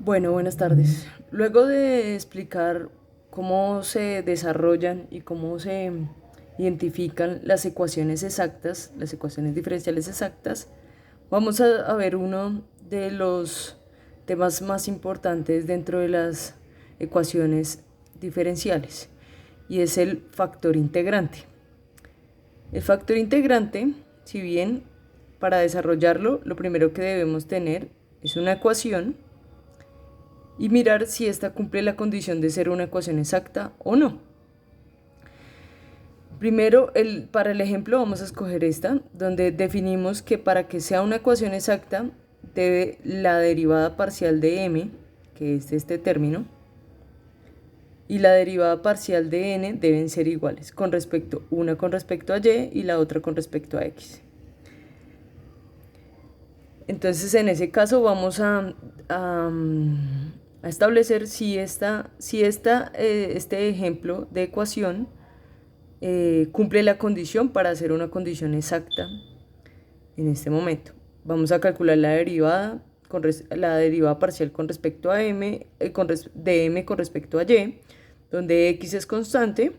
Bueno, buenas tardes. Luego de explicar cómo se desarrollan y cómo se identifican las ecuaciones exactas, las ecuaciones diferenciales exactas, vamos a ver uno de los temas más importantes dentro de las ecuaciones diferenciales, y es el factor integrante. El factor integrante, si bien para desarrollarlo lo primero que debemos tener es una ecuación y mirar si ésta cumple la condición de ser una ecuación exacta o no. Primero, para el ejemplo vamos a escoger esta, donde definimos que para que sea una ecuación exacta, debe la derivada parcial de m, que es este término, y la derivada parcial de n deben ser iguales, una con respecto a y y la otra con respecto a x. Entonces, en ese caso vamos a establecer si este ejemplo de ecuación cumple la condición para hacer una condición exacta en este momento. Vamos a calcular la derivada parcial con respecto a m, de m con respecto a y, donde x es constante,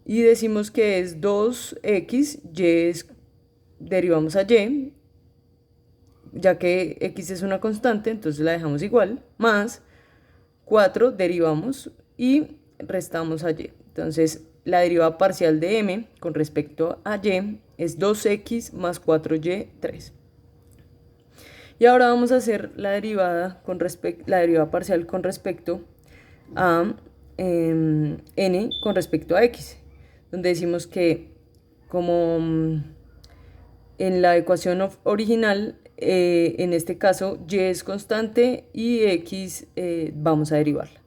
y decimos que es 2x, derivamos a y, ya que x es una constante, entonces la dejamos igual, más 4 derivamos y restamos a y. Entonces la derivada parcial de m con respecto a y es 2x más 4y, 3. Y ahora vamos a hacer la derivada parcial con respecto a n con respecto a x, donde decimos que como en la ecuación original, en este caso y es constante y x vamos a derivarla.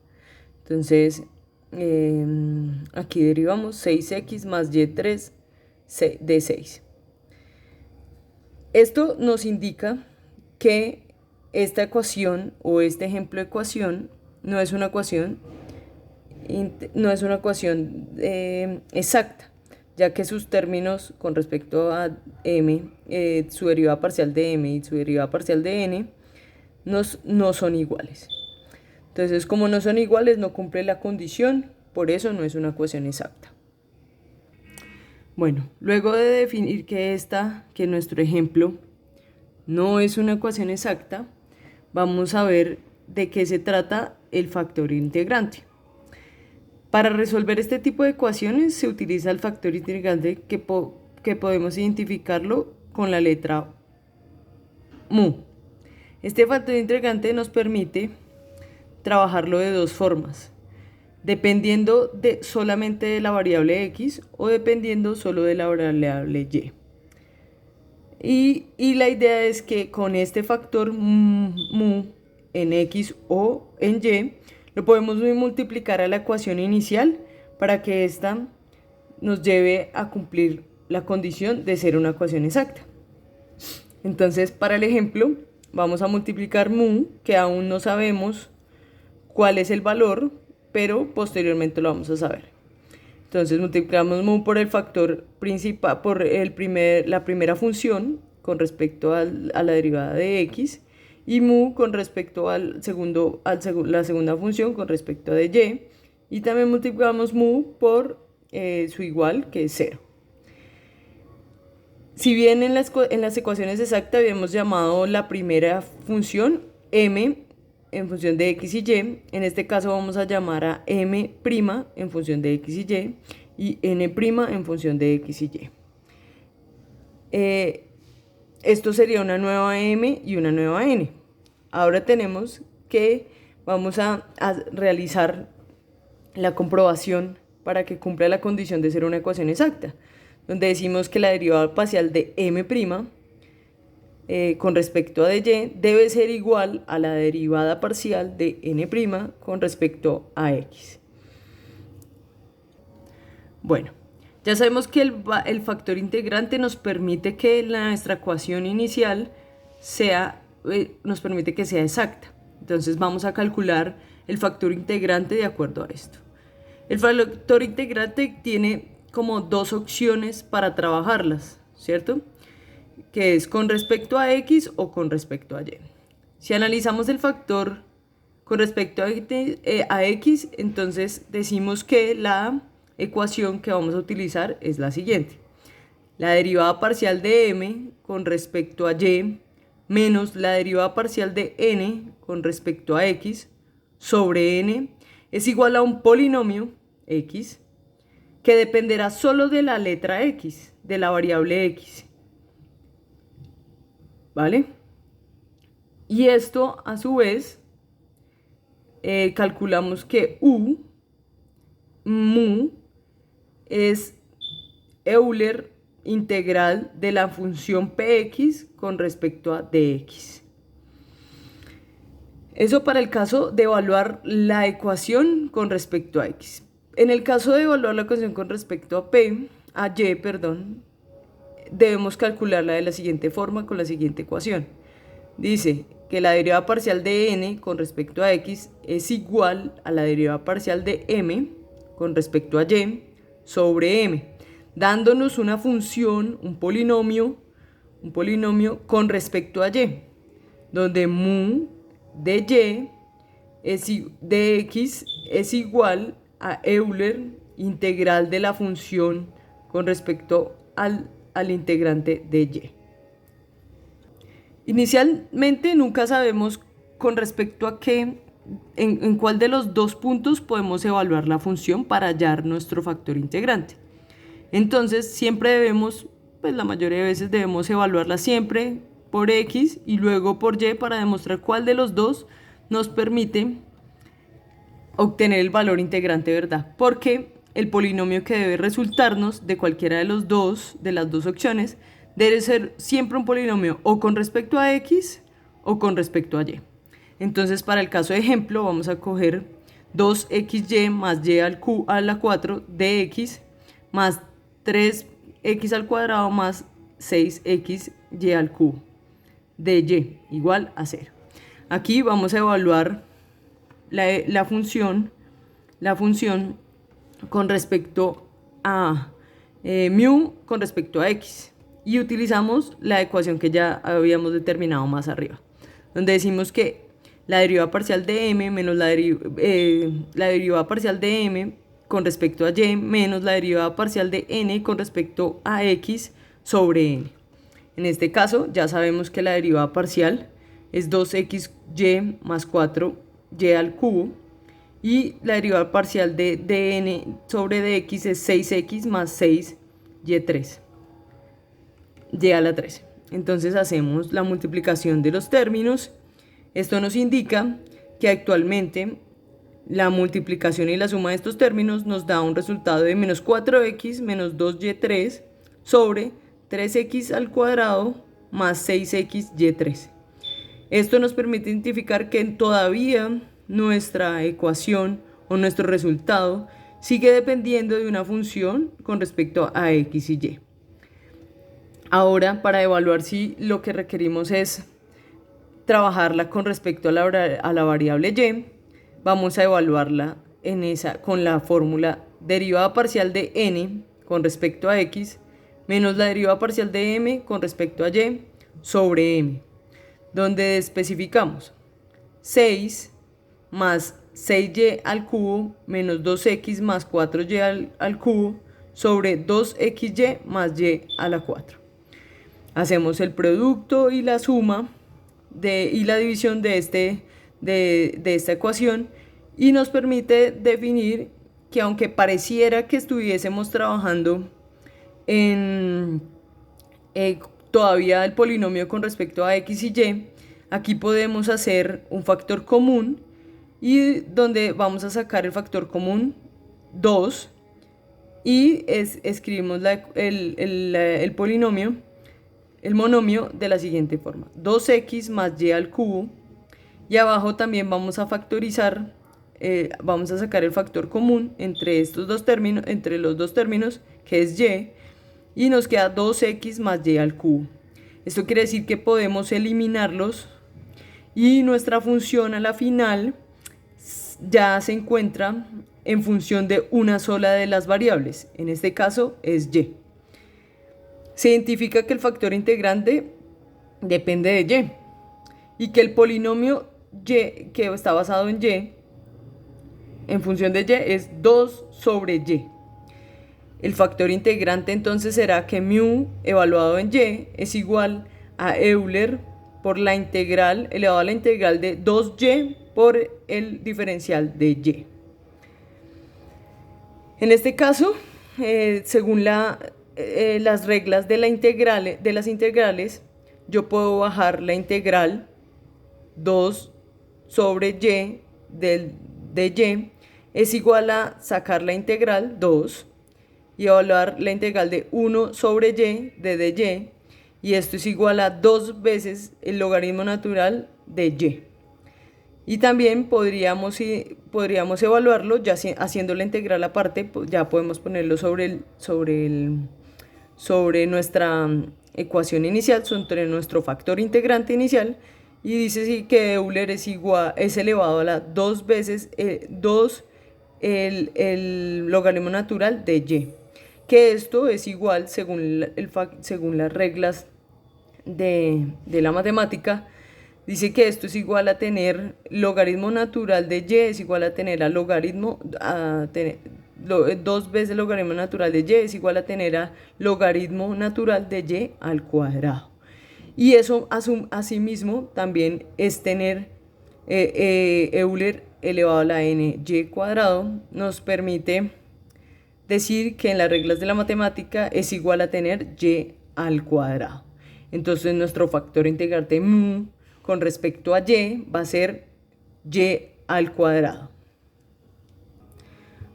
Entonces aquí derivamos 6x más y3 de 6. Esto nos indica que esta ecuación o este ejemplo de ecuación no es una ecuación exacta, ya que sus términos con respecto a m, su derivada parcial de m y su derivada parcial de n, no son iguales. Entonces, como no son iguales, no cumple la condición, por eso no es una ecuación exacta. Bueno, luego de definir que nuestro ejemplo no es una ecuación exacta, vamos a ver de qué se trata el factor integrante. Para resolver este tipo de ecuaciones se utiliza el factor integrante que podemos identificarlo con la letra mu. Este factor integrante nos permite trabajarlo de dos formas, dependiendo solamente de la variable x o dependiendo solo de la variable y. Y la idea es que con este factor mu en x o en y, lo podemos multiplicar a la ecuación inicial para que ésta nos lleve a cumplir la condición de ser una ecuación exacta. Entonces, para el ejemplo, vamos a multiplicar mu, que aún no sabemos cuál es el valor, pero posteriormente lo vamos a saber. Entonces multiplicamos mu por el factor principal, por la primera función con respecto a la derivada de x, y mu con respecto la segunda función con respecto a de y también multiplicamos mu por su igual, que es 0. Si bien en las ecuaciones exactas habíamos llamado la primera función m en función de x y y, en este caso vamos a llamar a m' en función de x y n' en función de x y y. Esto sería una nueva m y una nueva n. Ahora tenemos que vamos a realizar la comprobación para que cumpla la condición de ser una ecuación exacta, donde decimos que la derivada parcial de m' con respecto a de y debe ser igual a la derivada parcial de n' con respecto a x. Bueno, ya sabemos que el factor integrante nos permite que nuestra ecuación inicial sea exacta. Entonces vamos a calcular el factor integrante de acuerdo a esto. El factor integrante tiene como dos opciones para trabajarlas, ¿cierto? Que es con respecto a x o con respecto a y. Si analizamos el factor con respecto a x, entonces decimos que la ecuación que vamos a utilizar es la siguiente. La derivada parcial de m con respecto a y menos la derivada parcial de n con respecto a x sobre n es igual a un polinomio x que dependerá solo de la letra x, de la variable x. ¿Vale? Y esto, a su vez, calculamos que mu, es Euler integral de la función px con respecto a dx. Eso para el caso de evaluar la ecuación con respecto a x. En el caso de evaluar la ecuación con respecto a y, debemos calcularla de la siguiente forma con la siguiente ecuación. Dice que la derivada parcial de n con respecto a x es igual a la derivada parcial de m con respecto a y sobre m, dándonos una función, un polinomio con respecto a y, donde mu de x es igual a Euler integral de la función con respecto al integrante de y. Inicialmente nunca sabemos con respecto a en cuál de los dos puntos podemos evaluar la función para hallar nuestro factor integrante. Entonces siempre debemos, la mayoría de veces debemos evaluarla siempre por x y luego por y para demostrar cuál de los dos nos permite obtener el valor integrante, ¿verdad? Porque el polinomio que debe resultarnos de cualquiera de las dos opciones debe ser siempre un polinomio o con respecto a x o con respecto a y. Entonces, para el caso de ejemplo, vamos a coger 2xy más y a la 4 de x más 3x al cuadrado más 6xy al cubo de y igual a 0. Aquí vamos a evaluar la función con respecto a mu con respecto a x. Y utilizamos la ecuación que ya habíamos determinado más arriba, donde decimos que la derivada parcial de m menos la derivada parcial de m con respecto a y menos la derivada parcial de n con respecto a x sobre n. En este caso ya sabemos que la derivada parcial es 2xy más 4y al cubo y la derivada parcial de dn sobre dx es 6x más 6y3. Y a la 3. Entonces hacemos la multiplicación de los términos. Esto nos indica que actualmente la multiplicación y la suma de estos términos nos da un resultado de menos 4x menos 2y3 sobre 3x al cuadrado más 6xy3. Esto nos permite identificar que todavía nuestra ecuación o nuestro resultado sigue dependiendo de una función con respecto a x y y. Ahora, para evaluar si lo que requerimos es trabajarla con respecto a la variable y, vamos a evaluarla con la fórmula derivada parcial de n con respecto a x menos la derivada parcial de m con respecto a y sobre m, donde especificamos 6 más 6y al cubo menos 2x más 4y al cubo sobre 2xy más y a la 4. Hacemos el producto y la suma y la división de esta ecuación y nos permite definir que aunque pareciera que estuviésemos trabajando en todavía el polinomio con respecto a x y y, aquí podemos hacer un factor común y donde vamos a sacar el factor común 2 y escribimos el polinomio, el monomio de la siguiente forma: 2x más y al cubo, y abajo también vamos a factorizar, vamos a sacar el factor común entre los dos términos, que es y nos queda 2x más y al cubo. Esto quiere decir que podemos eliminarlos y nuestra función a la final ya se encuentra en función de una sola de las variables, en este caso es y. Se identifica que el factor integrante depende de y que el polinomio y, que está basado en y, en función de y, es 2 sobre y. El factor integrante entonces será que mu evaluado en y es igual a Euler por la integral elevado a la integral de 2y por el diferencial de y. En este caso, según las reglas de las integrales, yo puedo bajar la integral 2 sobre y de y es igual a sacar la integral 2 y evaluar la integral de 1 sobre y de dy, y esto es igual a 2 veces el logaritmo natural de y. Y también podríamos evaluarlo ya haciendo la integral aparte, ya podemos ponerlo sobre nuestra ecuación inicial, sobre nuestro factor integrante inicial, y dice sí, que Euler es elevado a la 2 veces 2 el logaritmo natural de y, que esto es igual, según las reglas de la matemática, dice que esto es igual a tener logaritmo natural de y es igual a tener a logaritmo, 2 veces logaritmo natural de y es igual a tener a logaritmo natural de y al cuadrado. Y eso asimismo también es tener Euler elevado a la n y cuadrado, nos permite decir que en las reglas de la matemática es igual a tener y al cuadrado. Entonces nuestro factor integrante mu con respecto a y va a ser y al cuadrado.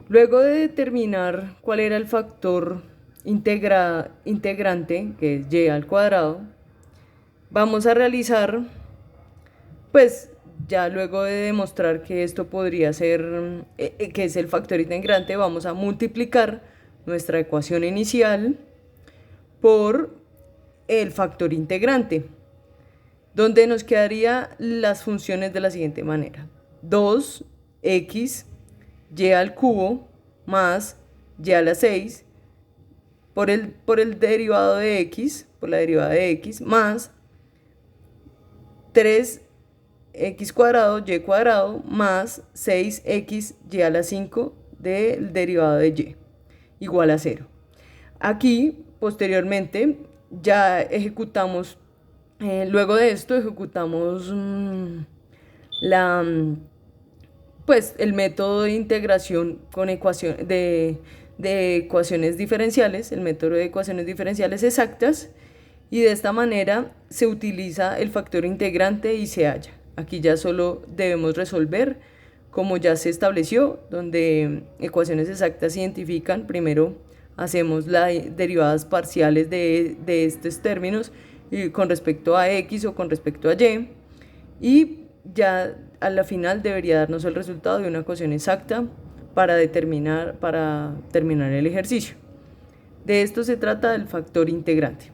Luego de determinar cuál era el factor integrante, que es y al cuadrado, vamos a realizar, pues ya luego de demostrar que esto podría ser, que es el factor integrante, vamos a multiplicar nuestra ecuación inicial por el factor integrante, donde nos quedarían las funciones de la siguiente manera: 2x y al cubo más y a la 6 por el derivado de x, por la derivada de x, más 3x cuadrado y cuadrado más 6x y a la 5 del derivado de y, igual a 0. Aquí, posteriormente, ya ejecutamos, luego de esto ejecutamos pues el método de integración con de ecuaciones diferenciales, el método de ecuaciones diferenciales exactas, y de esta manera se utiliza el factor integrante y se halla. Aquí ya solo debemos resolver como ya se estableció, donde ecuaciones exactas identifican, primero hacemos las derivadas parciales de estos términos con respecto a x o con respecto a y ya a la final debería darnos el resultado de una ecuación exacta para terminar el ejercicio. De esto se trata el factor integrante.